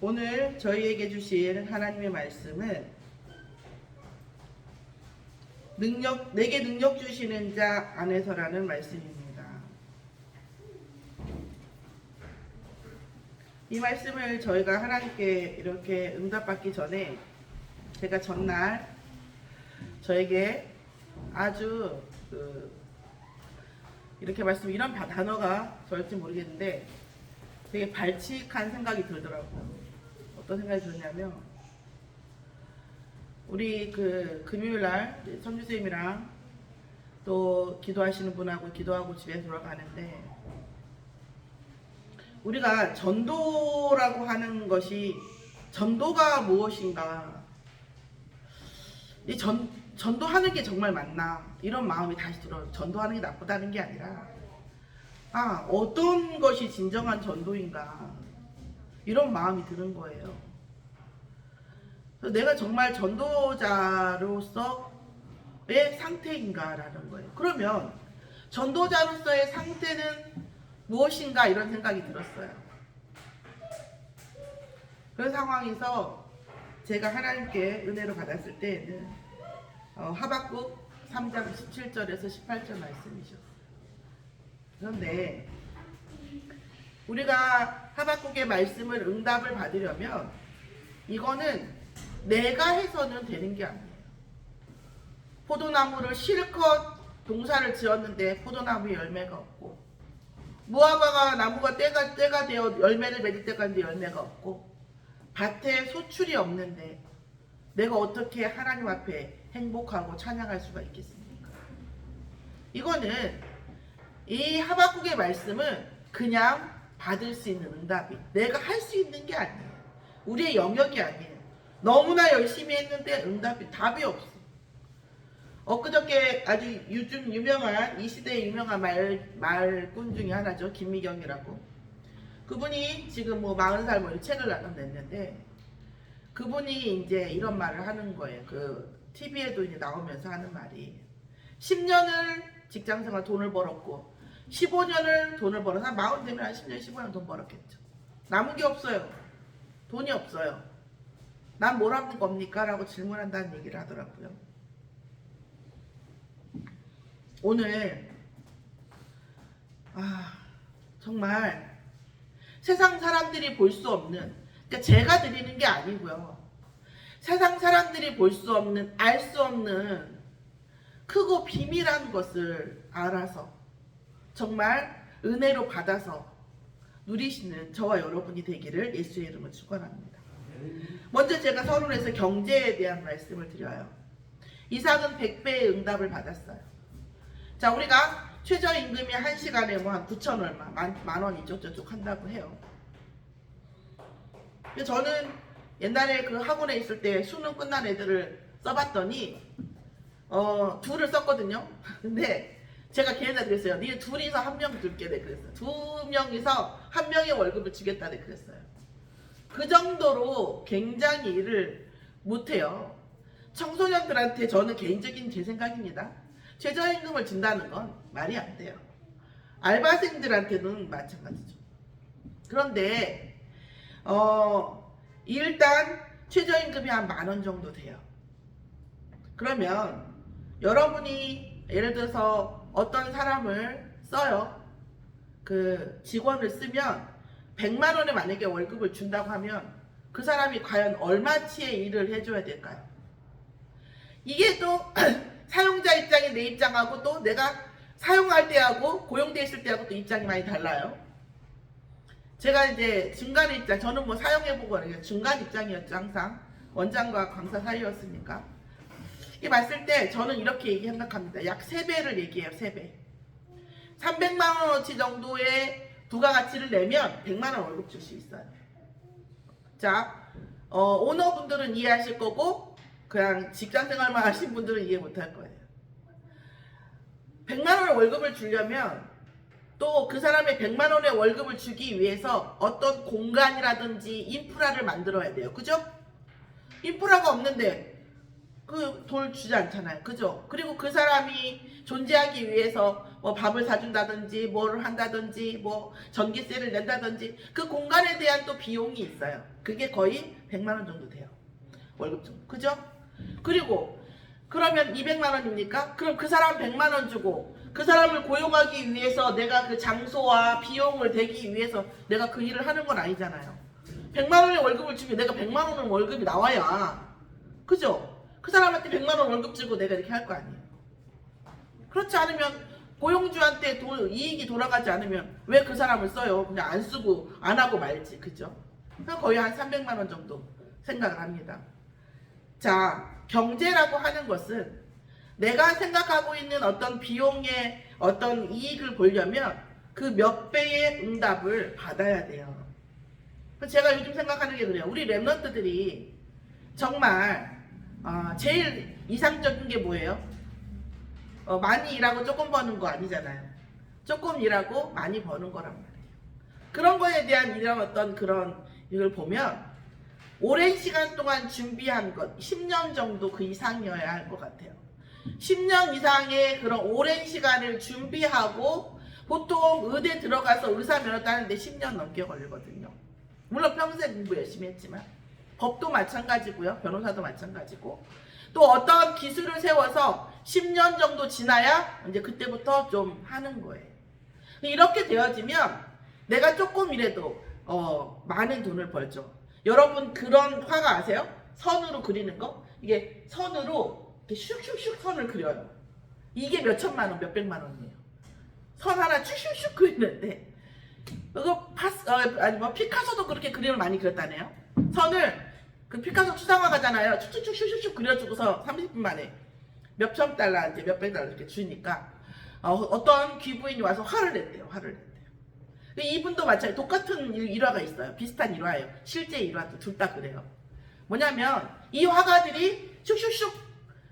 오늘 저희에게 주신 하나님의 말씀은 내게 능력 주시는 자 안에서라는 말씀입니다. 이 말씀을 저희가 하나님께 이렇게 응답받기 전에 제가 전날 저에게 아주 이렇게 이런 단어가 저일지 모르겠는데 되게 발칙한 생각이 들더라고요. 어떤 생각이 들었냐면, 우리 금요일날 선주쌤이랑 또 기도하시는 분하고 기도하고 집에 돌아가는데, 우리가 전도라고 하는 것이 전도가 무엇인가, 이 전도하는 게 정말 맞나, 이런 마음이 다시 들어요. 전도하는 게 나쁘다는 게 아니라 어떤 것이 진정한 전도인가, 이런 마음이 드는 거예요. 그래서 내가 정말 전도자로서의 상태인가라는 거예요. 그러면 전도자로서의 상태는 무엇인가, 이런 생각이 들었어요. 그런 상황에서 제가 하나님께 은혜를 받았을 때에는 하박국 3장 17절에서 18절 말씀이죠. 그런데 우리가 하박국의 말씀을 응답을 받으려면 이거는 내가 해서는 되는 게 아니에요. 포도나무를 실컷 동사를 지었는데 포도나무에 열매가 없고, 무화과가 나무가 때가 되어 열매를 맺을 때까지 열매가 없고, 밭에 소출이 없는데 내가 어떻게 하나님 앞에 행복하고 찬양할 수가 있겠습니까? 이거는, 이 하박국의 말씀은 그냥 받을 수 있는 응답이, 내가 할 수 있는 게 아니에요. 우리의 영역이 아니에요. 너무나 열심히 했는데 답이 없어. 엊그저께 아주 요즘 유명한, 이 시대의 유명한 말꾼 중에 하나죠. 김미경이라고. 그분이 지금 40살 책을 냈는데, 그분이 이제 이런 말을 하는 거예요. TV에도 이제 나오면서 하는 말이, 10년을 직장생활 돈을 벌었고 15년을 돈을 벌어서 한 40 되면 한 10년 15년 돈 벌었겠죠. 남은 게 없어요. 돈이 없어요. 난 뭘 하는 겁니까? 라고 질문한다는 얘기를 하더라고요. 오늘 정말 세상 사람들이 볼 수 없는, 그러니까 제가 드리는 게 아니고요, 세상 사람들이 볼 수 없는, 알 수 없는 크고 비밀한 것을 알아서 정말 은혜로 받아서 누리시는 저와 여러분이 되기를 예수의 이름으로 축원합니다. 먼저 제가 서론에서 경제에 대한 말씀을 드려요. 이삭은 100배의 응답을 받았어요. 자, 우리가 최저임금이 1시간에 한 9천 얼마, 만 원 이쪽저쪽 한다고 해요. 저는 옛날에 학원에 있을 때 수능 끝난 애들을 써봤더니 둘을 썼거든요. 근데 제가 걔네한테 그랬어요. 니 둘이서 한 명 줄게. 네, 그랬어요. 두 명이서 한 명의 월급을 주겠다. 네, 그랬어요. 그 정도로 굉장히 일을 못해요. 청소년들한테, 저는 개인적인 제 생각입니다, 최저임금을 준다는 건 말이 안 돼요. 알바생들한테는 마찬가지죠. 그런데 일단 최저임금이 한 10,000원 정도 돼요. 그러면 여러분이 예를 들어서 어떤 사람을 써요. 직원을 쓰면 100만 원에 만약에 월급을 준다고 하면 그 사람이 과연 얼마치의 일을 해줘야 될까요? 이게 또 사용자 입장이 내 입장하고, 또 내가 사용할 때하고 고용돼 있을 때하고 또 입장이 많이 달라요. 제가 이제 중간 입장, 저는 사용해보고 중간 입장이었죠. 항상 원장과 강사 사이였으니까. 이 봤을 때 저는 이렇게 생각합니다. 약 3배를 얘기해요. 3배. 300만 원어치 정도의 부가가치를 내면 100만 원 월급 줄 수 있어요. 자, 오너분들은 이해하실 거고, 그냥 직장생활만 하신 분들은 이해 못할 거예요. 100만 원의 월급을 주려면 또 그 사람의 100만 원의 월급을 주기 위해서 어떤 공간이라든지 인프라를 만들어야 돼요. 그죠? 인프라가 없는데 돈을 주지 않잖아요. 그죠? 그리고 그 사람이 존재하기 위해서 뭐 밥을 사준다든지 뭐를 한다든지 뭐 전기세를 낸다든지 그 공간에 대한 또 비용이 있어요. 그게 거의 100만 원 정도 돼요. 월급 정도. 그죠? 그리고 그러면 200만 원입니까? 그럼 그 사람 100만 원 주고 그 사람을 고용하기 위해서 내가 그 장소와 비용을 대기 위해서 내가 그 일을 하는 건 아니잖아요. 100만 원의 월급을 주면 내가 100만 원의 월급이 나와야, 그죠? 그 사람한테 100만 원 월급 주고 내가 이렇게 할 거 아니에요. 그렇지 않으면 고용주한테 이익이 돌아가지 않으면 왜 그 사람을 써요? 그냥 안 쓰고 안 하고 말지, 그죠? 거의 한 300만 원 정도 생각을 합니다. 자, 경제라고 하는 것은 내가 생각하고 있는 어떤 비용의 어떤 이익을 보려면 그 몇 배의 응답을 받아야 돼요. 제가 요즘 생각하는 게 그래요. 우리 랩런트들이 정말 제일 이상적인 게 뭐예요? 많이 일하고 조금 버는 거 아니잖아요. 조금 일하고 많이 버는 거란 말이에요. 그런 거에 대한 이런 어떤 그런 이걸 보면 오랜 시간 동안 준비한 것, 10년 정도 그 이상이어야 할 것 같아요. 10년 이상의 그런 오랜 시간을 준비하고 보통 의대 들어가서 의사 면허 따는데 10년 넘게 걸리거든요. 물론 평생 공부 열심히 했지만 법도 마찬가지고요. 변호사도 마찬가지고 또 어떤 기술을 세워서 10년 정도 지나야 이제 그때부터 좀 하는 거예요. 이렇게 되어지면 내가 조금이라도 많은 돈을 벌죠. 여러분 그런 화가 아세요? 선으로 그리는 거? 이게 선으로 이렇게 슉슉슉 선을 그려요. 이게 몇 천만 원, 몇 백만 원이에요. 선 하나 슉슉슉 그리는데 그거 피카소도 그렇게 그림을 많이 그렸다네요. 선을 그 피카소 추상화가잖아요. 슉슉슉슉 그려주고서 30분 만에 몇천 달러인지 몇백 달러 이렇게 주니까 어떤 귀부인이 와서 화를 냈대요. 화를 냈대요. 이분도 마찬가지 똑같은 일화가 있어요. 비슷한 일화예요. 실제 일화도 둘 다 그래요. 뭐냐면 이 화가들이 슉슉슉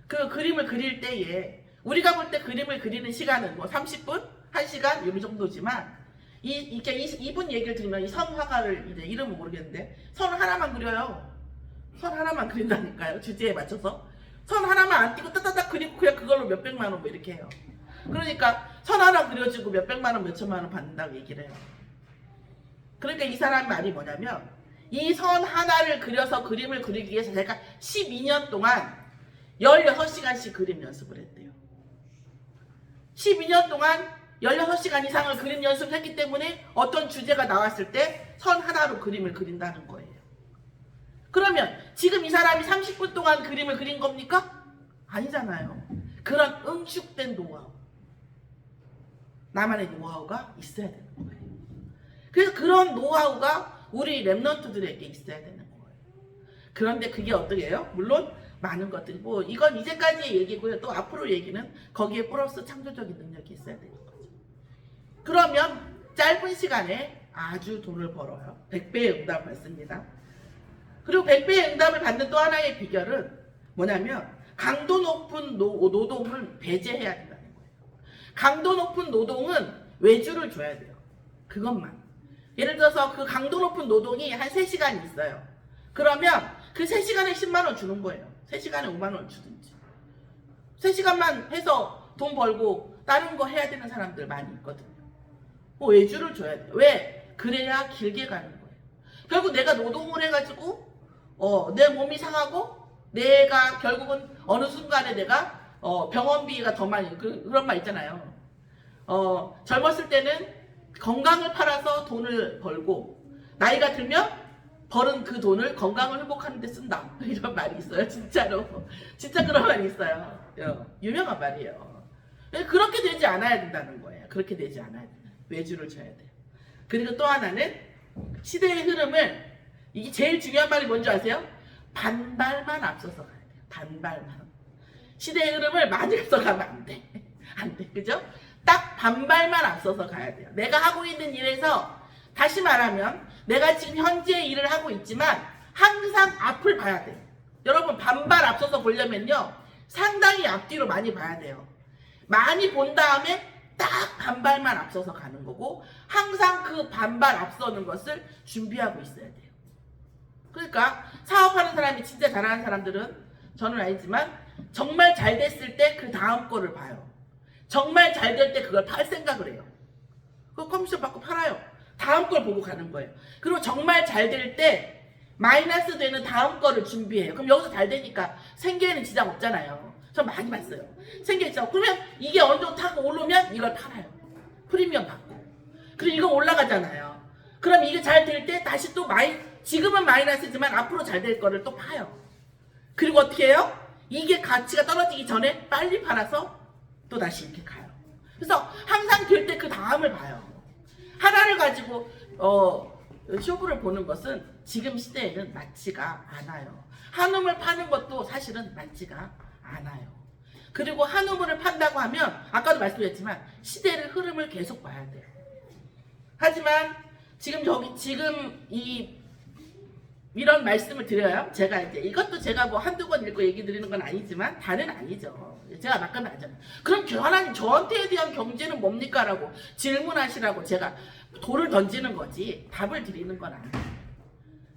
그 그림을 그릴 때에 우리가 볼 때 그림을 그리는 시간은 뭐 30분? 1시간? 이 정도지만 이분 얘기를 들으면 이 선화가를 이제 이름은 모르겠는데 선 하나만 그려요. 선 하나만 그린다니까요. 주제에 맞춰서 선 하나만 안 띄고 따따딱 그리고 그냥 그걸로 몇백만 원 뭐 이렇게 해요. 그러니까 선 하나 그려주고 몇백만 원 몇천만 원 받는다고 얘기를 해요. 그러니까 이 사람 말이 뭐냐면 이 선 하나를 그려서 그림을 그리기 위해서 제가 12년 동안 16시간씩 그림 연습을 했대요. 12년 동안 16시간 이상을 그림 연습을 했기 때문에 어떤 주제가 나왔을 때 선 하나로 그림을 그린다는 거예요. 그러면 지금 이 사람이 30분 동안 그림을 그린 겁니까? 아니잖아요. 그런 응축된 노하우, 나만의 노하우가 있어야 되는 거예요. 그래서 그런 노하우가 우리 랩런트들에게 있어야 되는 거예요. 그런데 그게 어떻게 해요? 물론 많은 것들이 뭐 이건 이제까지의 얘기고요. 또 앞으로 얘기는 거기에 플러스 창조적인 능력이 있어야 되는 거죠. 그러면 짧은 시간에 아주 돈을 벌어요. 100배의 응답을 받습니다. 그리고 100배의 응답을 받는 또 하나의 비결은 뭐냐면 강도 높은 노동을 배제해야 된다는 거예요. 강도 높은 노동은 외주를 줘야 돼요. 그것만. 예를 들어서 그 강도 높은 노동이 한 3시간이 있어요. 그러면 그 3시간에 10만 원 주는 거예요. 3시간에 5만 원 주든지. 3시간만 해서 돈 벌고 다른 거 해야 되는 사람들 많이 있거든요. 외주를 줘야 돼요. 왜? 그래야 길게 가는 거예요. 결국 내가 노동을 해가지고 내 몸이 상하고 내가 결국은 어느 순간에 내가 병원비가 더 많이 그런 말 있잖아요. 젊었을 때는 건강을 팔아서 돈을 벌고 나이가 들면 벌은 그 돈을 건강을 회복하는 데 쓴다. 이런 말이 있어요. 진짜로. 진짜 그런 말이 있어요. 유명한 말이에요. 그렇게 되지 않아야 된다는 거예요. 그렇게 되지 않아야 돼요. 외주를 줘야 돼요. 그리고 또 하나는 시대의 흐름을 이게 제일 중요한 말이 뭔지 아세요? 반발만 앞서서 가야 돼요. 반발만. 시대의 흐름을 많이 앞서가면 안 돼. 안 돼. 그죠? 딱 반발만 앞서서 가야 돼요. 내가 하고 있는 일에서 다시 말하면 내가 지금 현재 일을 하고 있지만 항상 앞을 봐야 돼요. 여러분 반발 앞서서 보려면요. 상당히 앞뒤로 많이 봐야 돼요. 많이 본 다음에 딱 반발만 앞서서 가는 거고 항상 그 반발 앞서는 것을 준비하고 있어야 돼요. 그러니까 사업하는 사람이 진짜 잘하는 사람들은 저는 알지만 정말 잘 됐을 때 그 다음 거를 봐요. 정말 잘 될 때 그걸 팔 생각을 해요. 그 커미션 받고 팔아요. 다음 걸 보고 가는 거예요. 그리고 정말 잘 될 때 마이너스 되는 다음 거를 준비해요. 그럼 여기서 잘 되니까 생계에는 지장 없잖아요. 전 많이 봤어요. 생계 지장. 그러면 이게 어느 정도 타고 오르면 이걸 팔아요. 프리미엄 받고. 그리고 이거 올라가잖아요. 그럼 이게 잘 될 때 다시 또 지금은 마이너스지만 앞으로 잘 될 거를 또 파요. 그리고 어떻게 해요? 이게 가치가 떨어지기 전에 빨리 팔아서 또 다시 이렇게 가요. 그래서 항상 될 때 그 다음을 봐요. 하나를 가지고 쇼부를 보는 것은 지금 시대에는 맞지가 않아요. 한우물 파는 것도 사실은 맞지가 않아요. 그리고 한우물을 판다고 하면 아까도 말씀드렸지만 시대의 흐름을 계속 봐야 돼요. 하지만 지금 이런 말씀을 드려요. 제가 이제 이것도 제가 뭐 한두 번 읽고 얘기 드리는 건 아니지만 다는 아니죠. 제가 막가면 하잖아요. 그럼 하나님 저한테에 대한 경제는 뭡니까? 라고 질문하시라고 제가 돌을 던지는 거지 답을 드리는 건 아니에요.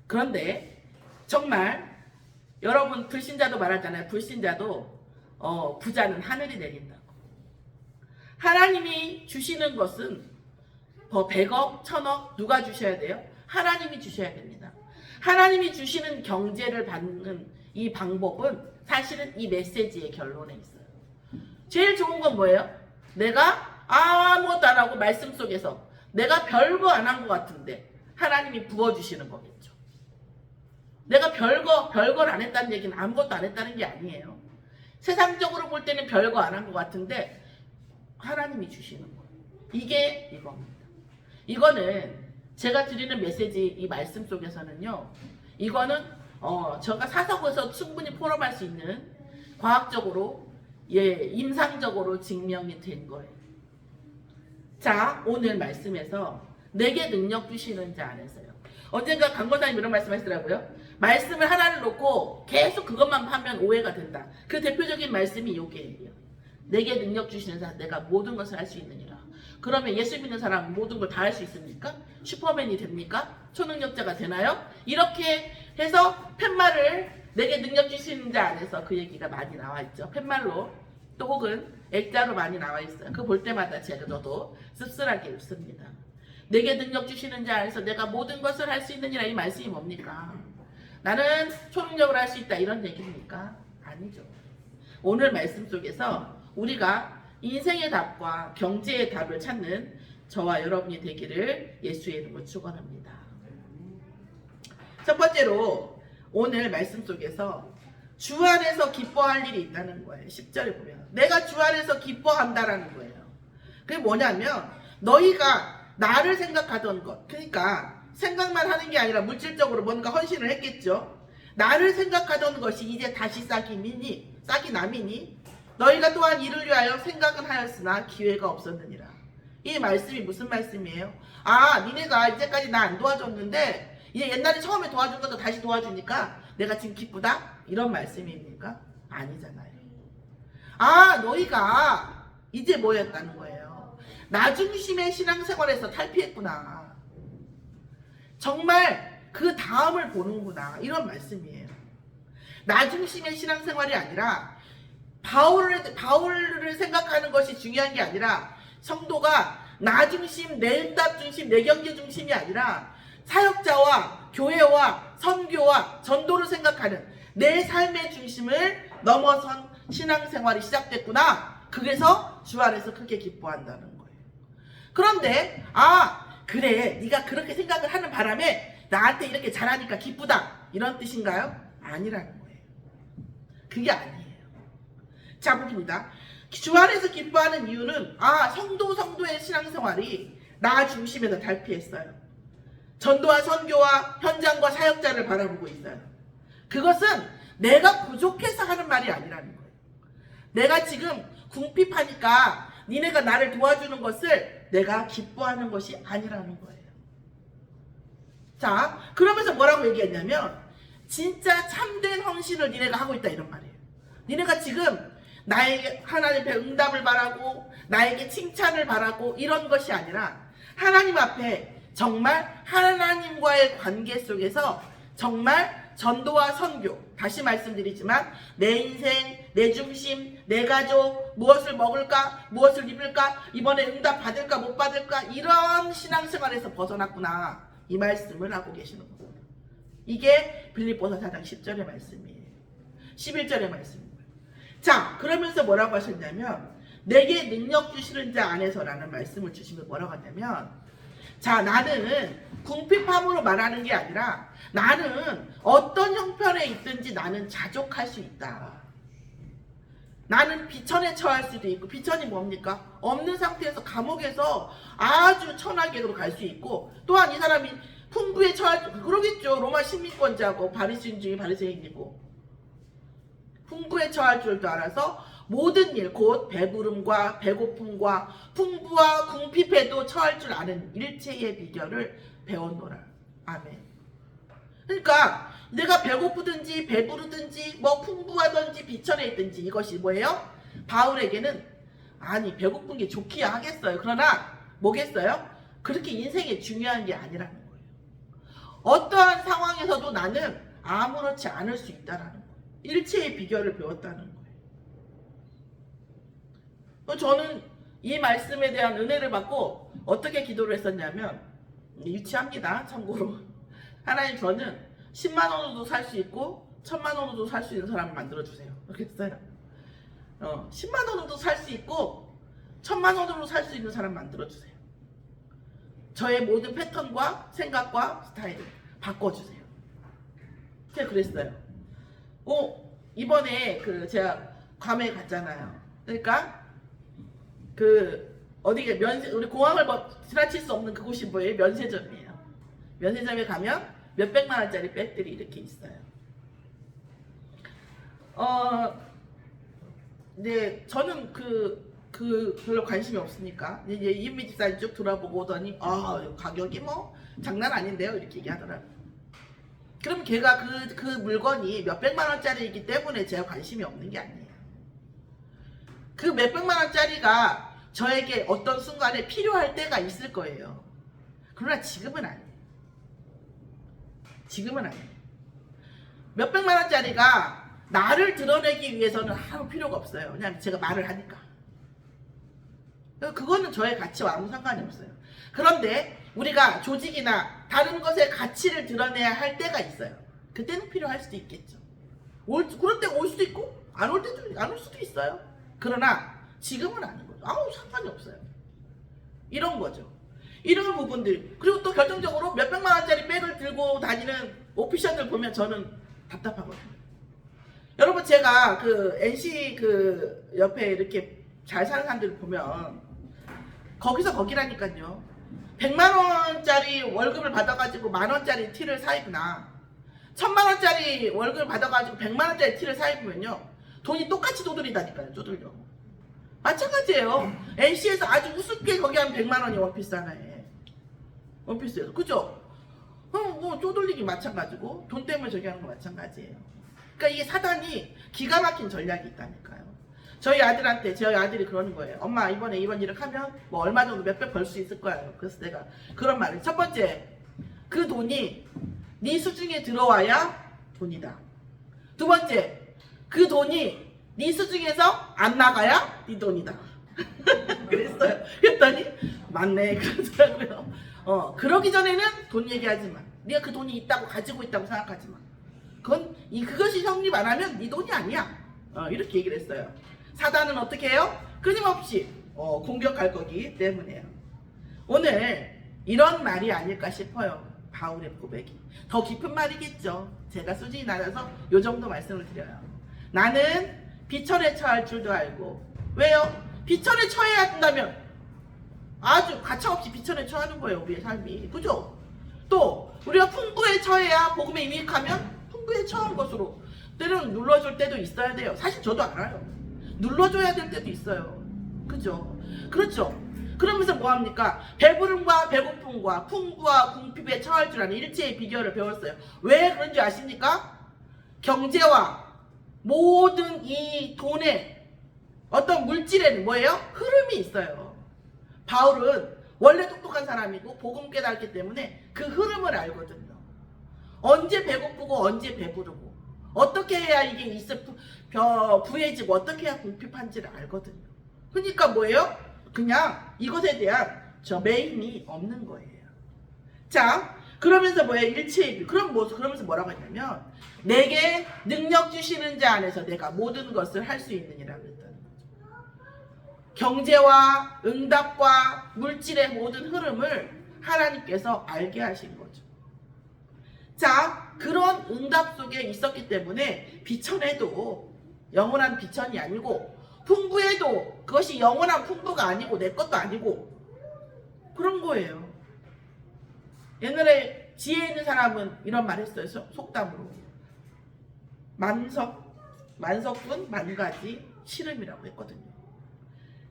그런데 정말 여러분 불신자도 말하잖아요. 불신자도 부자는 하늘이 내린다고. 하나님이 주시는 것은 100억, 1000억 누가 주셔야 돼요? 하나님이 주셔야 됩니다. 하나님이 주시는 경제를 받는 이 방법은 사실은 이 메시지의 결론에 있어요. 제일 좋은 건 뭐예요? 내가 아무것도 안 하고 말씀 속에서 내가 별거 안 한 것 같은데 하나님이 부어주시는 거겠죠. 내가 별걸 안 했다는 얘기는 아무것도 안 했다는 게 아니에요. 세상적으로 볼 때는 별거 안 한 것 같은데 하나님이 주시는 거예요. 이게 이겁니다. 이거는 제가 드리는 메시지 이 말씀 속에서는요. 이거는 제가 사석에서 충분히 포럼할 수 있는 과학적으로 임상적으로 증명이 된 거예요. 자, 오늘 말씀에서 내게 능력 주시는 자 안에서요. 언젠가 강권사님 이런 말씀 하시더라고요. 말씀을 하나를 놓고 계속 그것만 하면 오해가 된다. 그 대표적인 말씀이 요게예요. 내게 능력 주시는 자 내가 모든 것을 할 수 있느니라. 그러면 예수 믿는 사람 모든 걸 다 할 수 있습니까? 슈퍼맨이 됩니까? 초능력자가 되나요? 이렇게 해서 팻말을 내게 능력 주시는 자 안에서 그 얘기가 많이 나와 있죠. 팻말로 또 혹은 액자로 많이 나와 있어요. 그거 볼 때마다 저도 씁쓸하게 읽습니다. 내게 능력 주시는 자 안에서 내가 모든 것을 할 수 있느니라. 이 말씀이 뭡니까? 나는 초능력을 할 수 있다 이런 얘기입니까? 아니죠. 오늘 말씀 속에서 우리가 인생의 답과 경제의 답을 찾는 저와 여러분이 되기를 예수의 이름으로 축원합니다. 첫 번째로 오늘 말씀 속에서 주 안에서 기뻐할 일이 있다는 거예요. 10절에 보면 내가 주 안에서 기뻐한다라는 거예요. 그게 뭐냐면 너희가 나를 생각하던 것, 그러니까 생각만 하는 게 아니라 물질적으로 뭔가 헌신을 했겠죠. 나를 생각하던 것이 이제 다시 싹이 나미니 너희가 또한 이를 위하여 생각은 하였으나 기회가 없었느니라. 이 말씀이 무슨 말씀이에요? 니네가 이제까지 나 안 도와줬는데 이제 옛날에 처음에 도와준 것도 다시 도와주니까 내가 지금 기쁘다? 이런 말씀입니까? 아니잖아요. 너희가 이제 뭐였다는 거예요? 나 중심의 신앙생활에서 탈피했구나. 정말 그 다음을 보는구나. 이런 말씀이에요. 나 중심의 신앙생활이 아니라 바울을 생각하는 것이 중요한 게 아니라 성도가 나 중심, 내 응답 중심, 내 경제 중심이 아니라 사역자와 교회와 선교와 전도를 생각하는 내 삶의 중심을 넘어선 신앙생활이 시작됐구나. 그래서 주 안에서 크게 기뻐한다는 거예요. 그런데 그래 네가 그렇게 생각을 하는 바람에 나한테 이렇게 잘하니까 기쁘다 이런 뜻인가요? 아니라는 거예요. 그게 아니에요. 자 봅니다. 주 안에서 기뻐하는 이유는 성도의 신앙생활이 나 중심에서 탈피했어요. 전도와 선교와 현장과 사역자를 바라보고 있어요. 그것은 내가 부족해서 하는 말이 아니라는 거예요. 내가 지금 궁핍하니까 니네가 나를 도와주는 것을 내가 기뻐하는 것이 아니라는 거예요. 자, 그러면서 뭐라고 얘기했냐면 진짜 참된 헌신을 니네가 하고 있다 이런 말이에요. 니네가 지금 나에게 하나님 앞에 응답을 바라고 나에게 칭찬을 바라고 이런 것이 아니라 하나님 앞에 정말 하나님과의 관계 속에서 정말 전도와 선교, 다시 말씀드리지만 내 인생, 내 중심, 내 가족, 무엇을 먹을까, 무엇을 입을까, 이번에 응답 받을까 못 받을까, 이런 신앙생활에서 벗어났구나, 이 말씀을 하고 계시는 겁니다. 이게 빌립보서 4장 10절의 말씀이에요. 11절의 말씀입니다. 자, 그러면서 뭐라고 하셨냐면, 내게 능력 주시는 자 안에서라는 말씀을 주시면 뭐라고 하냐면, 자, 나는 궁핍함으로 말하는 게 아니라 나는 어떤 형편에 있든지 나는 자족할 수 있다. 나는 비천에 처할 수도 있고, 비천이 뭡니까? 없는 상태에서 감옥에서 아주 천하계로 갈 수 있고, 또한 이 사람이 풍부에 처할, 그러겠죠. 로마 식민권자고 바리새인 중에 바리새인이고, 풍부에 처할 줄도 알아서 모든 일, 곧 배부름과 배고픔과 풍부와 궁핍에도 처할 줄 아는 일체의 비결을 배웠노라. 아멘. 그러니까 내가 배고프든지 배부르든지 뭐 풍부하든지 비천에 있든지 이것이 뭐예요? 바울에게는 아니 배고픈 게 좋기야 하겠어요. 그러나 뭐겠어요? 그렇게 인생에 중요한 게 아니라는 거예요. 어떠한 상황에서도 나는 아무렇지 않을 수 있다라는 거예요. 일체의 비결을 배웠다는 거예요. 저는 이 말씀에 대한 은혜를 받고 어떻게 기도를 했었냐면, 유치합니다. 참고로 하나님, 저는 10만 원으로도 살 수 있고 1000만 원으로도 살 수 있는 사람을 만들어주세요. 그렇게 했어요. 10만 원으로도 살 수 있고 1000만 원으로 살 수 있는 사람 만들어주세요. 저의 모든 패턴과 생각과 스타일을 바꿔주세요. 제가 그랬어요. 이번에 제가 괌에 갔잖아요. 그러니까 어디게 우리 공항을 지나칠 수 없는 그곳이 뭐예요? 면세점이에요. 면세점에 가면 몇백만 원짜리 백들이 이렇게 있어요. 네, 저는 별로 관심이 없으니까 이제 이미지 사이트 쭉 돌아보고 오더니 가격이 뭐 장난 아닌데요, 이렇게 얘기하더라고요. 그럼 걔가 그 물건이 몇백만 원짜리이기 때문에 제가 관심이 없는 게 아니에요. 그 몇백만 원짜리가 저에게 어떤 순간에 필요할 때가 있을 거예요. 그러나 지금은 아니에요. 지금은 아니에요. 몇백만 원짜리가 나를 드러내기 위해서는 아무 필요가 없어요. 그냥 제가 말을 하니까. 그거는 저의 가치와 아무 상관이 없어요. 그런데 우리가 조직이나 다른 것의 가치를 드러내야 할 때가 있어요. 그때는 필요할 수도 있겠죠. 그럴 때 올 수도 있고 안 올 때도 안 올 수도 있어요. 그러나 지금은 아닌 거죠. 아무 상관이 없어요. 이런 거죠. 이런 부분들. 그리고 또 결정적으로 몇백만 원짜리 백을 들고 다니는 오피셜들 보면 저는 답답하거든요. 여러분, 제가 NC 옆에 이렇게 잘 사는 사람들을 보면 거기서 거기라니까요. 100만 원짜리 월급을 받아가지고 만 원짜리 티를 사입으나 1000만 원짜리 월급을 받아가지고 100만 원짜리 티를 사입으면요, 돈이 똑같이 쪼들리다니까요. 쪼들려. 마찬가지예요. NC에서 아주 우습게 거기 하면 100만 원이 원피스 하나에. 원피스에서. 그죠? 뭐 쪼들리기 마찬가지고 돈 때문에 저기 하는 거 마찬가지예요. 그러니까 이게 사단이 기가 막힌 전략이 있다니까요. 저희 아들이 그러는 거예요. 엄마, 이번 일을 하면 뭐 얼마 정도 몇백 벌 수 있을 거예요. 그래서 내가 그런 말을. 첫 번째, 그 돈이 네 수중에 들어와야 돈이다. 두 번째, 그 돈이 네 수중에서 안 나가야 네 돈이다. 그랬어요. 그랬더니 맞네 그러더라고요. 그러기 전에는 돈 얘기하지 마. 네가 그 돈이 있다고 가지고 있다고 생각하지 마. 그것이 성립 안 하면 네 돈이 아니야. 이렇게 얘기를 했어요. 사단은 어떻게 해요? 끊임없이 공격할 거기 때문에요. 오늘 이런 말이 아닐까 싶어요. 바울의 고백이. 더 깊은 말이겠죠. 제가 수준이 낮아서 요 정도 말씀을 드려요. 나는 비천에 처할 줄도 알고. 왜요? 비천에 처해야 한다면 아주 가차없이 비천에 처하는 거예요. 우리의 삶이. 그죠? 또 우리가 풍부에 처해야 복음에 임익하면 풍부에 처한 것으로 때로는 눌러줄 때도 있어야 돼요. 사실 저도 알아요. 눌러줘야 될 때도 있어요. 그죠? 그렇죠? 그러면서 뭐합니까? 배부름과 배고픔과 풍부와 궁핍에 처할 줄 아는 일체의 비결을 배웠어요. 왜 그런지 아십니까? 경제와 모든 이 돈의 어떤 물질에는 뭐예요? 흐름이 있어요. 바울은 원래 똑똑한 사람이고 복음 깨달았기 때문에 그 흐름을 알거든요. 언제 배고프고 언제 배부르고 어떻게 해야 이게 부해지고 어떻게 해야 궁핍한지를 알거든요. 그러니까 뭐예요? 그냥 이것에 대한 매임이 없는 거예요. 자, 그러면서 뭐예요? 일체이비. 그러면서 뭐라고 했냐면 내게 능력 주시는 자 안에서 내가 모든 것을 할 수 있느니라 그랬다는 거죠. 경제와 응답과 물질의 모든 흐름을 하나님께서 알게 하신 거죠. 자, 그런 응답 속에 있었기 때문에 비천해도 영원한 비천이 아니고 풍부해도 그것이 영원한 풍부가 아니고 내 것도 아니고 그런 거예요. 옛날에 지혜 있는 사람은 이런 말 했어요. 속담으로. 만석분 만가지 시름이라고 했거든요.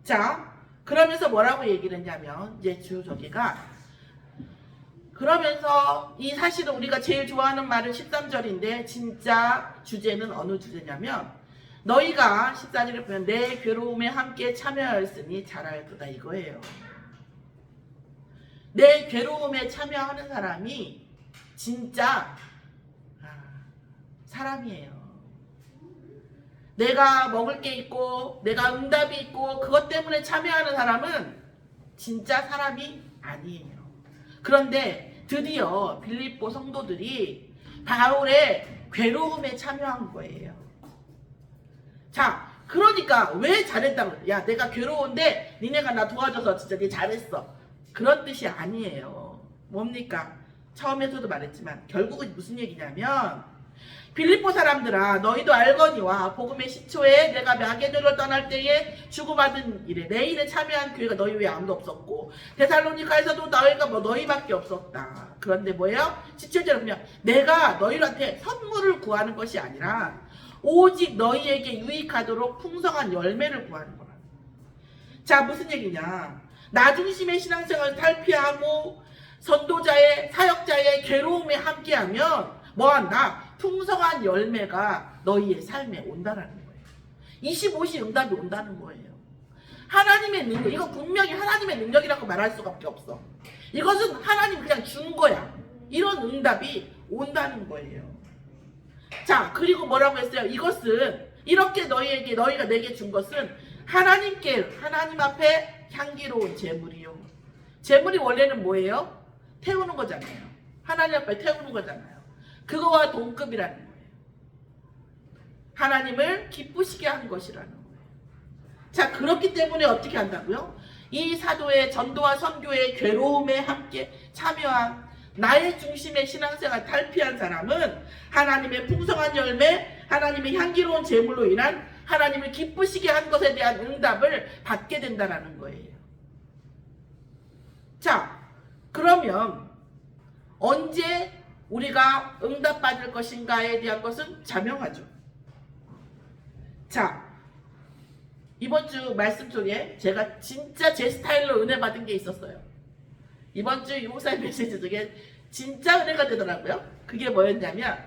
자, 그러면서 뭐라고 얘기를 했냐면 이제 주저기가 그러면서 이 사실은 우리가 제일 좋아하는 말은 13절인데 진짜 주제는 어느 주제냐면 너희가 14절에 보면 내 괴로움에 함께 참여하였으니 잘하였도다 이거예요. 내 괴로움에 참여하는 사람이 진짜 사람이에요. 내가 먹을 게 있고 내가 응답이 있고 그것 때문에 참여하는 사람은 진짜 사람이 아니에요. 그런데 드디어 빌립보 성도들이 바울의 괴로움에 참여한 거예요. 자, 그러니까 왜 잘했다고? 야, 내가 괴로운데 니네가 나 도와줘서 진짜 니 잘했어. 그런 뜻이 아니에요. 뭡니까? 처음에서도 말했지만 결국은 무슨 얘기냐면 빌립보 사람들아 너희도 알거니와 복음의 시초에 내가 마게도를 떠날 때에 주고받은 일에 내 일에 참여한 교회가 너희 외에 아무도 없었고 데살로니가에서도 너희가 너희밖에 없었다. 그런데 뭐예요? 17절에 보면 내가 너희한테 선물을 구하는 것이 아니라 오직 너희에게 유익하도록 풍성한 열매를 구하는 거라. 자, 무슨 얘기냐? 나 중심의 신앙생활을 탈피하고 선도자의 사역자의 괴로움에 함께하면 뭐한다? 풍성한 열매가 너희의 삶에 온다라는 거예요. 25시 응답이 온다는 거예요. 하나님의 능력, 이거 분명히 하나님의 능력이라고 말할 수밖에 없어. 이것은 하나님 그냥 준 거야. 이런 응답이 온다는 거예요. 자, 그리고 뭐라고 했어요? 이것은 이렇게 너희가 내게 준 것은 하나님 앞에 향기로운 제물이요. 제물이 원래는 뭐예요? 태우는 거잖아요. 하나님 앞에 태우는 거잖아요. 그거와 동급이라는 거예요. 하나님을 기쁘시게 한 것이라는 거예요. 자, 그렇기 때문에 어떻게 한다고요? 이 사도의 전도와 선교의 괴로움에 함께 참여한 나의 중심의 신앙생활 탈피한 사람은 하나님의 풍성한 열매, 하나님의 향기로운 제물로 인한 하나님을 기쁘시게 한 것에 대한 응답을 받게 된다는 거예요. 자, 그러면 언제 우리가 응답받을 것인가에 대한 것은 자명하죠. 자, 이번 주 말씀 중에 제가 진짜 제 스타일로 은혜 받은 게 있었어요. 이번 주 유목사의 메시지 중에 진짜 은혜가 되더라고요. 그게 뭐였냐면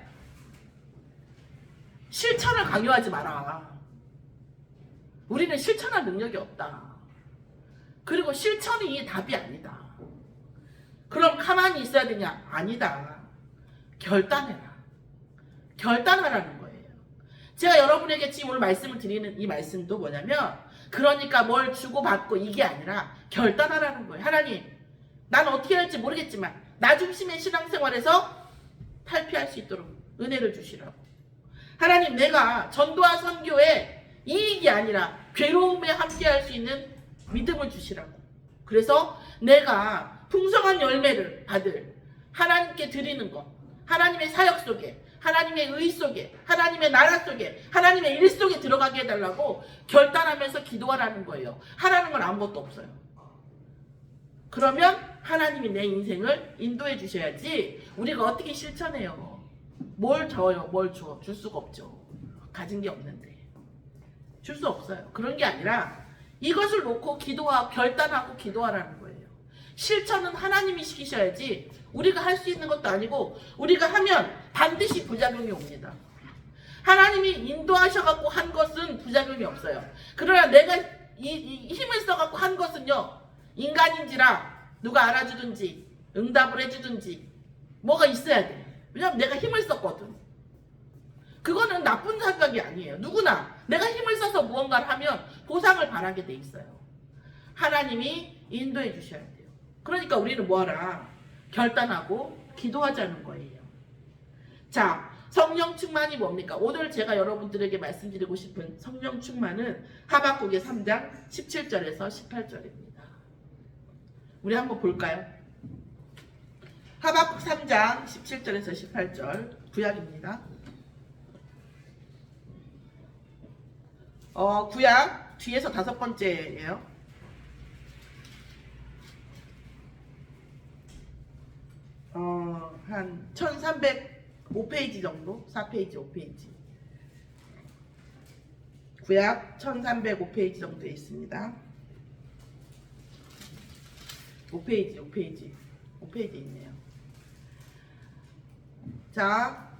실천을 강요하지 마라. 우리는 실천할 능력이 없다. 그리고 실천이 답이 아니다. 그럼 가만히 있어야 되냐? 아니다. 결단해라. 결단하라는 거예요. 제가 여러분에게 지금 오늘 말씀을 드리는 이 말씀도 뭐냐면 그러니까 뭘 주고받고 이게 아니라 결단하라는 거예요. 하나님, 난 어떻게 할지 모르겠지만 나 중심의 신앙생활에서 탈피할 수 있도록 은혜를 주시라고. 하나님, 내가 전도와 선교에 이익이 아니라 괴로움에 함께할 수 있는 믿음을 주시라고. 그래서 내가 풍성한 열매를 받을 하나님께 드리는 것, 하나님의 사역 속에, 하나님의 의 속에, 하나님의 나라 속에, 하나님의 일 속에 들어가게 해달라고 결단하면서 기도하라는 거예요. 하라는 건 아무것도 없어요. 그러면 하나님이 내 인생을 인도해 주셔야지 우리가 어떻게 실천해요. 뭘 줘요? 뭘 줘? 줄 수가 없죠. 가진 게 없는데. 줄 수 없어요. 그런 게 아니라 이것을 놓고 결단하고 기도하라는 거예요. 실천은 하나님이 시키셔야지 우리가 할 수 있는 것도 아니고 우리가 하면 반드시 부작용이 옵니다. 하나님이 인도하셔갖고 한 것은 부작용이 없어요. 그러나 내가 이 힘을 써갖고 한 것은요, 인간인지라 누가 알아주든지 응답을 해주든지 뭐가 있어야 돼. 왜냐하면 내가 힘을 썼거든. 그거는 나쁜 생각이 아니에요. 누구나 내가 힘을 써서 무언가를 하면 보상을 바라게 돼 있어요. 하나님이 인도해 주셔야 돼요. 그러니까 우리는 뭐하라? 결단하고 기도하자는 거예요. 자, 성령 충만이 뭡니까? 오늘 제가 여러분들에게 말씀드리고 싶은 성령 충만은 하박국의 3장 17절에서 18절입니다. 우리 한번 볼까요? 하박국 3장 17절에서 18절 구약입니다. 구약 뒤에서 5번째예요. 한 1305페이지 정도? 4페이지, 5페이지. 구약 1305페이지 정도에 있습니다. 5페이지 있네요. 자,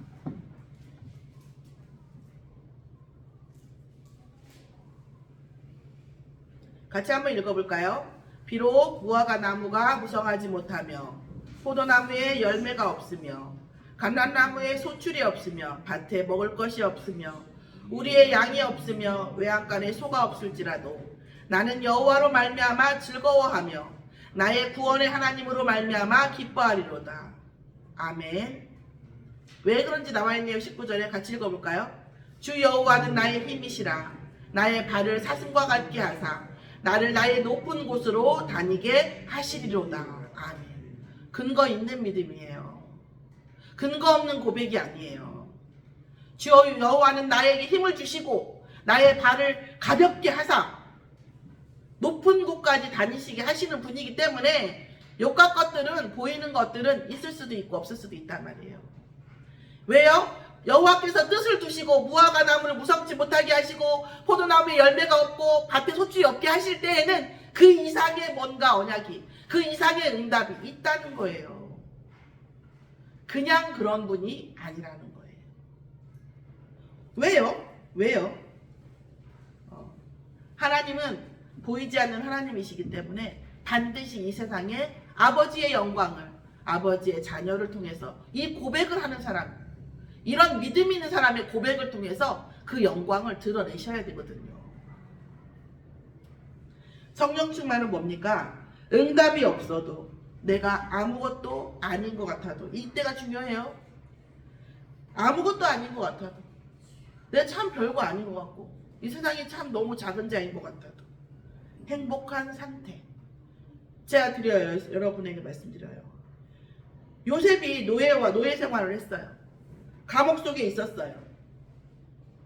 같이 한번 읽어볼까요? 비록 무화과 나무가 무성하지 못하며 포도나무에 열매가 없으며 감람나무에 소출이 없으며 밭에 먹을 것이 없으며 우리의 양이 없으며 외양간에 소가 없을지라도 나는 여호와로 말미암아 즐거워하며 나의 구원의 하나님으로 말미암아 기뻐하리로다. 아멘. 왜 그런지 나와있네요. 19절에 같이 읽어볼까요? 주 여호와는 나의 힘이시라. 나의 발을 사슴과 같게 하사 나를 나의 높은 곳으로 다니게 하시리로다. 아멘. 근거 있는 믿음이에요. 근거 없는 고백이 아니에요. 주 여호와는 나에게 힘을 주시고 나의 발을 가볍게 하사 높은 곳까지 다니시게 하시는 분이기 때문에 욕각 것들은, 보이는 것들은 있을 수도 있고 없을 수도 있단 말이에요. 왜요? 여호와께서 뜻을 두시고 무화과 나무를 무성치 못하게 하시고 포도나무에 열매가 없고 밭에 소출이 없게 하실 때에는 그 이상의 뭔가 언약이, 그 이상의 응답이 있다는 거예요. 그냥 그런 분이 아니라는 거예요. 왜요? 하나님은 보이지 않는 하나님이시기 때문에 반드시 이 세상에 아버지의 영광을, 아버지의 자녀를 통해서 이 고백을 하는 사람, 이런 믿음 있는 사람의 고백을 통해서 그 영광을 드러내셔야 되거든요. 성령 충만은 뭡니까? 응답이 없어도 내가 아무것도 아닌 것 같아도, 이때가 중요해요. 아무것도 아닌 것 같아도, 내가 참 별거 아닌 것 같고 이 세상이 참 너무 작은 자인 것 같아도 행복한 상태. 제가 여러분에게 말씀드려요. 요셉이 노예 생활을 했어요. 감옥 속에 있었어요.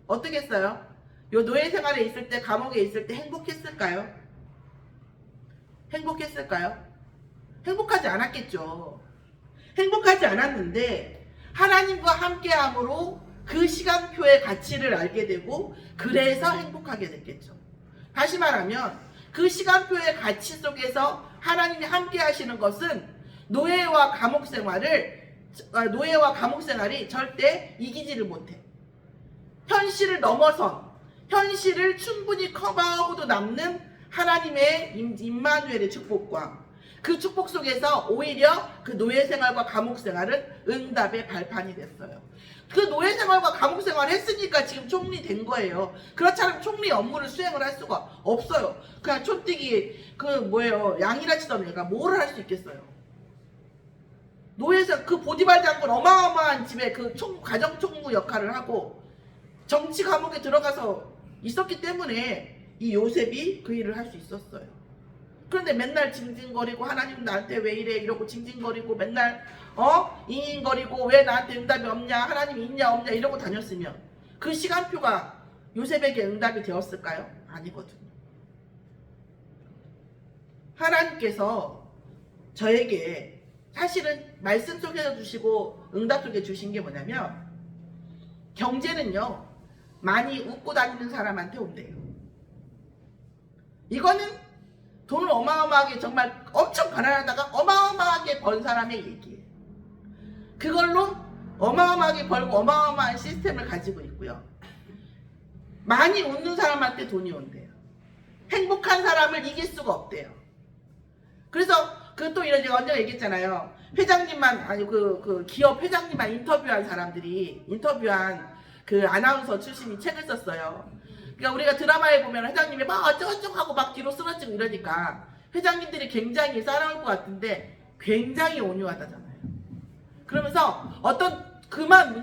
어떻게 했어요? 요 노예 생활에 있을 때, 감옥에 있을 때 행복했을까요? 행복하지 않았겠죠. 행복하지 않았는데 하나님과 함께함으로 그 시간표의 가치를 알게 되고 그래서 행복하게 됐겠죠. 다시 말하면 그 시간표의 가치 속에서 하나님이 함께 하시는 것은 노예와 감옥 생활이 절대 이기지를 못해. 현실을 넘어선, 현실을 충분히 커버하고도 남는 하나님의 임마누엘의 축복과 그 축복 속에서 오히려 그 노예 생활과 감옥 생활은 응답의 발판이 됐어요. 그 노예 생활과 감옥 생활을 했으니까 지금 총리 된 거예요. 그렇지 않으면 총리 업무를 수행을 할 수가 없어요. 그냥 촌뜨기 양이라 치던 애가 뭐를 할 수 있겠어요. 노예에서 그 보디발 장군 어마어마한 집에 그 가정총무 역할을 하고 정치 감옥에 들어가서 있었기 때문에 이 요셉이 그 일을 할 수 있었어요. 그런데 맨날 징징거리고 하나님 나한테 왜 이래 이러고 징징거리고 맨날 잉잉거리고 왜 나한테 응답이 없냐, 하나님이 있냐 없냐 이러고 다녔으면 그 시간표가 요셉에게 응답이 되었을까요? 아니거든요. 하나님께서 저에게 사실은 말씀 속에서 주시고 응답 속에 주신 게 뭐냐면, 경제는요 많이 웃고 다니는 사람한테 온대요. 이거는 돈을 어마어마하게, 정말 엄청 가난하다가 어마어마하게 번 사람의 얘기예요. 그걸로 어마어마하게 벌고 어마어마한 시스템을 가지고 있고요. 많이 웃는 사람한테 돈이 온대요. 행복한 사람을 이길 수가 없대요. 그래서 또 이런, 제가 언제 회장님만, 아니 그 기업 회장님만 인터뷰한 그 아나운서 출신이 책을 썼어요. 그러니까 우리가 드라마에 보면 회장님이 막 어쩌고저쩌고 하고 막 뒤로 쓰러지고 이러니까 회장님들이 굉장히 싸나울 것 같은데 굉장히 온유하다잖아요. 그러면서 어떤 급한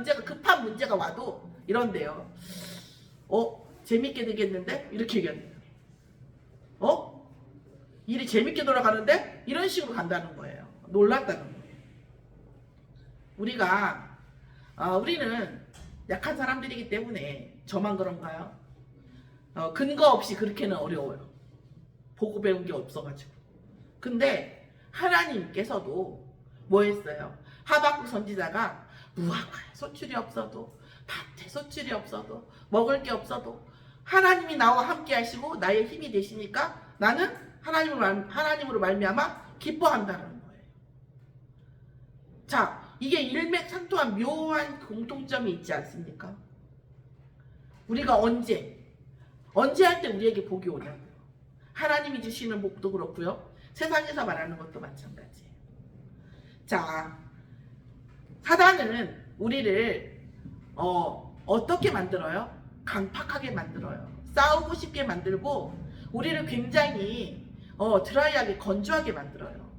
문제가 와도 이런데요. 재밌게 되겠는데? 이렇게 얘기합니다. 일이 재밌게 돌아가는데? 이런 식으로 간다는 거예요. 놀랐다는 거예요. 우리는 약한 사람들이기 때문에 저만 그런가요? 근거 없이 그렇게는 어려워요. 보고 배운 게 없어가지고. 근데 하나님께서도 뭐 했어요? 하박국 선지자가 무화과에 소출이 없어도 밭에 소출이 없어도 먹을 게 없어도 하나님이 나와 함께 하시고 나의 힘이 되시니까 나는 하나님으로 말미암아 기뻐한다는 거예요. 자, 이게 일맥상통한 묘한 공통점이 있지 않습니까? 우리가 언제 할 때 우리에게 복이 오냐고요. 하나님이 주시는 복도 그렇고요. 세상에서 말하는 것도 마찬가지예요. 자, 사단은 우리를 어떻게 만들어요? 강팍하게 만들어요. 싸우고 싶게 만들고 우리를 굉장히 드라이하게 건조하게 만들어요.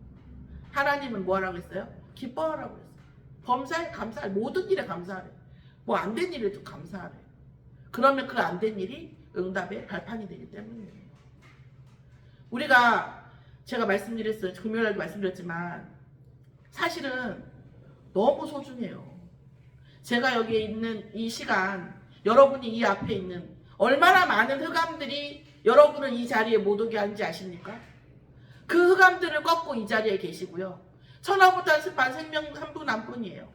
하나님은 뭐 하라고 했어요? 기뻐하라고 했어요. 범사에 감사해. 모든 일에 감사하래. 뭐 안 된 일에도 감사하래. 그러면 그 안 된 일이 응답의 발판이 되기 때문이에요. 제가 말씀드렸어요. 금요일에도 말씀드렸지만 사실은 너무 소중해요. 제가 여기에 있는 이 시간, 여러분이 이 앞에 있는 얼마나 많은 흑암들이 여러분을 이 자리에 못 오게 하는지 아십니까? 그 흑암들을 꺾고 이 자리에 계시고요. 천하보다스판 생명 한 분 한 분이에요.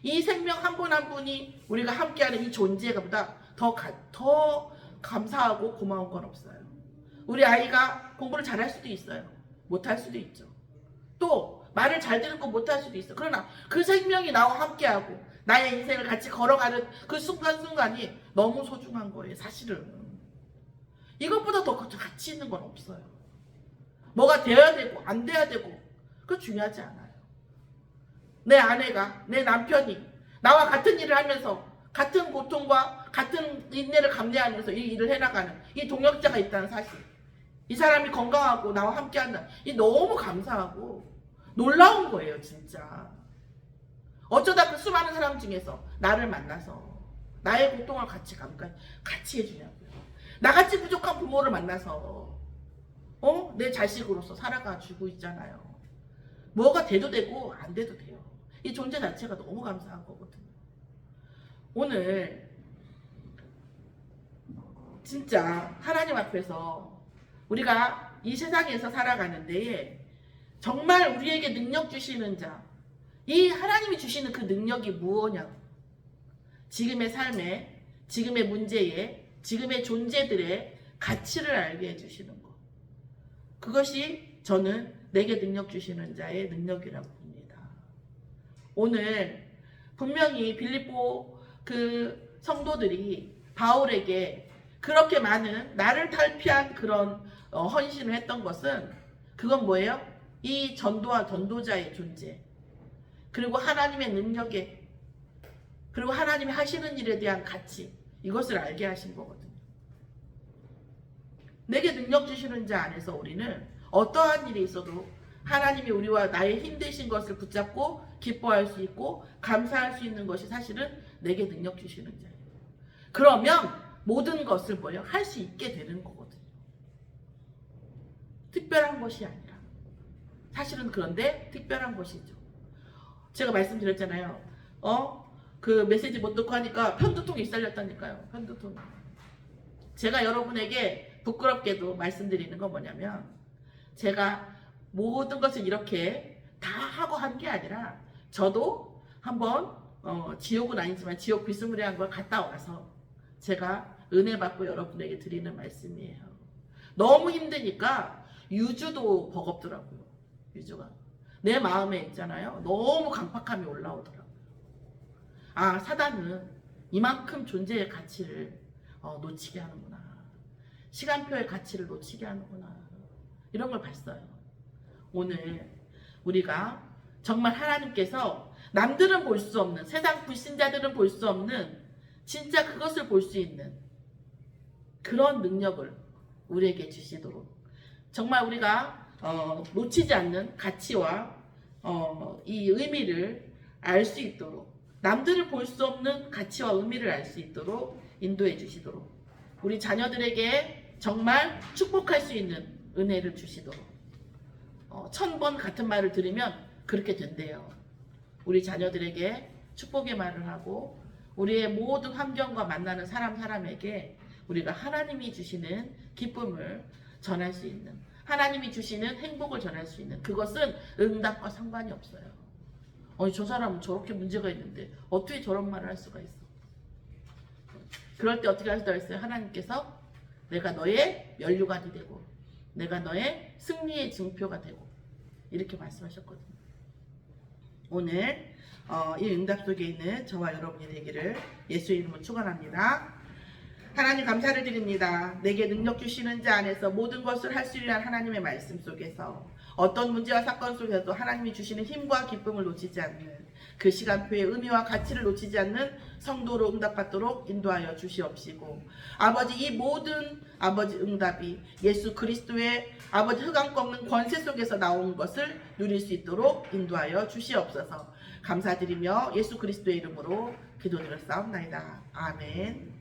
이 생명 한 분 한 분이 우리가 함께하는 이 존재보다 더 감사하고 고마운 건 없어요. 우리 아이가 공부를 잘할 수도 있어요. 못할 수도 있죠. 또 말을 잘 듣고 못할 수도 있어. 그러나 그 생명이 나와 함께하고 나의 인생을 같이 걸어가는 그 순간순간이 너무 소중한 거예요. 사실은. 이것보다 더 가치 있는 건 없어요. 뭐가 되어야 되고 안 돼야 되고 그거 중요하지 않아요. 내 아내가, 내 남편이 나와 같은 일을 하면서 같은 고통과 같은 인내를 감내하면서 이 일을 해나가는 이 동역자가 있다는 사실. 이 사람이 건강하고 나와 함께한다. 이 너무 감사하고 놀라운 거예요, 진짜. 어쩌다 그 수많은 사람 중에서 나를 만나서 나의 고통을 같이 해주냐고요. 나같이 부족한 부모를 만나서 내 자식으로서 살아가지고 있잖아요. 뭐가 돼도 되고 안 돼도 돼요. 이 존재 자체가 너무 감사한 거거든요. 오늘 진짜 하나님 앞에서 우리가 이 세상에서 살아가는데 정말 우리에게 능력 주시는 자, 이 하나님이 주시는 그 능력이 무엇냐? 지금의 삶에, 지금의 문제에, 지금의 존재들의 가치를 알게 해주시는 것. 그것이 저는 내게 능력 주시는 자의 능력이라고 봅니다. 오늘 분명히 빌립보 그 성도들이 바울에게 그렇게 많은 나를 탈피한 그런 헌신을 했던 것은 그건 뭐예요? 이 전도와 전도자의 존재, 그리고 하나님의 능력에, 그리고 하나님이 하시는 일에 대한 가치, 이것을 알게 하신 거거든요. 내게 능력 주시는 자 안에서 우리는 어떠한 일이 있어도 하나님이 우리와 나의 힘드신 것을 붙잡고 기뻐할 수 있고 감사할 수 있는 것이 사실은 내게 능력 주시는 자예요. 그러면 모든 것을 뭐예요? 할 수 있게 되는 거거든요. 특별한 것이 아니라. 사실은 그런데 특별한 것이죠. 제가 말씀드렸잖아요. 그 메시지 못 듣고 하니까 편두통이 있살렸다니까요. 편두통. 제가 여러분에게 부끄럽게도 말씀드리는 건 뭐냐면 제가 모든 것을 이렇게 다 하고 한 게 아니라 저도 한번 지옥은 아니지만 지옥 비스무리한 걸 갔다 와서 제가 은혜 받고 여러분에게 드리는 말씀이에요. 너무 힘드니까 유주도 버겁더라고요. 유주가. 내 마음에 있잖아요. 너무 강팍함이 올라오더라고요. 아, 사단은 이만큼 존재의 가치를 놓치게 하는구나. 시간표의 가치를 놓치게 하는구나. 이런 걸 봤어요. 오늘 우리가 정말 하나님께서 남들은 볼 수 없는, 세상 불신자들은 볼 수 없는 진짜 그것을 볼 수 있는 그런 능력을 우리에게 주시도록 정말 우리가 놓치지 않는 가치와 이 의미를 알 수 있도록 남들을 볼 수 없는 가치와 의미를 알 수 있도록 인도해 주시도록 우리 자녀들에게 정말 축복할 수 있는 은혜를 주시도록 1000번 같은 말을 들으면 그렇게 된대요. 우리 자녀들에게 축복의 말을 하고 우리의 모든 환경과 만나는 사람에게 우리가 하나님이 주시는 기쁨을 전할 수 있는 하나님이 주시는 행복을 전할 수 있는 그것은 응답과 상관이 없어요. 저 사람은 저렇게 문제가 있는데 어떻게 저런 말을 할 수가 있어. 그럴 때 어떻게 하시다 했어요? 하나님께서 내가 너의 면류관이 되고 내가 너의 승리의 증표가 되고 이렇게 말씀하셨거든요. 오늘 이 응답 속에 있는 저와 여러분이 되기를 예수 이름으로 축원합니다. 하나님 감사를 드립니다. 내게 능력 주시는 자 안에서 모든 것을 할 수 있는 하나님의 말씀 속에서 어떤 문제와 사건 속에서도 하나님이 주시는 힘과 기쁨을 놓치지 않는 그 시간표의 의미와 가치를 놓치지 않는 성도로 응답받도록 인도하여 주시옵시고 아버지 이 모든 아버지 응답이 예수 그리스도의 아버지 흑암 꺾는 권세 속에서 나온 것을 누릴 수 있도록 인도하여 주시옵소서. 감사드리며 예수 그리스도의 이름으로 기도드렸사옵나이다. 아멘.